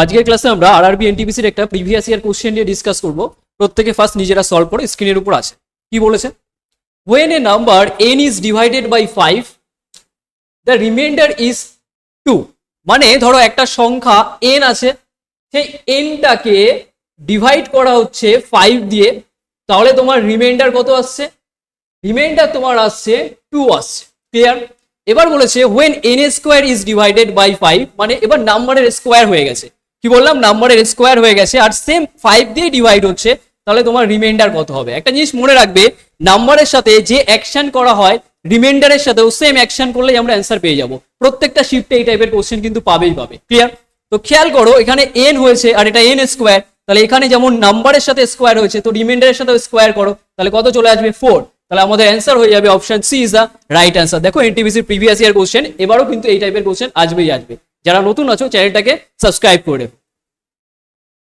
আজকের ক্লাসে আমরা আরআরবি এনটিপিসির একটা প্রিভিয়াস ইয়ার কোশ্চেন নিয়ে ডিসকাস করব। প্রত্যেকে ফার্স্ট নিজেরা সলভ করে স্ক্রিনের উপর আছে কি বলেছে। when a number n is divided by 5 the remainder is 2। মানে ধরো একটা সংখ্যা n আছে, সেই nটাকে ডিভাইড করা হচ্ছে 5 দিয়ে, তাহলে তোমার রিমাইন্ডার কত আসছে? রিমাইন্ডার তোমার আসছে 2 আসছে। ক্লিয়ার? এবার বলেছে when n square is divided by 5, মানে এবার নাম্বারের স্কোয়ার হয়ে গেছে। কি বললাম? নাম্বারের স্কোয়ার হয়ে গেছে আর সেম 5 দিয়ে ডিভাইড হচ্ছে, তাহলে তোমার রিমাইন্ডার কত হবে? একটা জিনিস মনে রাখবে, নাম্বারের সাথে যে অ্যাকশন করা হয় রিমাইন্ডারের সাথেও সেম অ্যাকশন করলেই আমরা অ্যান্সার পেয়ে যাব। প্রত্যেকটা শিফটে এই টাইপের কোশ্চেন কিন্তু পাবেই পাবে। ক্লিয়ার? তো খেয়াল করো, এখানে n হয়েছে আর এটা n স্কোয়ার, তাহলে এখানে যেমন নাম্বারের সাথে স্কোয়ার হয়েছে তো রিমাইন্ডারের সাথে স্কোয়ার করো, তাহলে কত চলে আসবে? 4। তাহলে আমাদের অ্যান্সার হয়ে যাবে option C is the right answer. দেখো এনটিপিসির প্রিভিয়াস ইয়ার কোশ্চেন এবারও কিন্তু এই টাইপের কোশ্চেন আসবেই আসবে। যারা নতুন আছো চ্যানেলটাকে সাবস্ক্রাইব করে দেবো।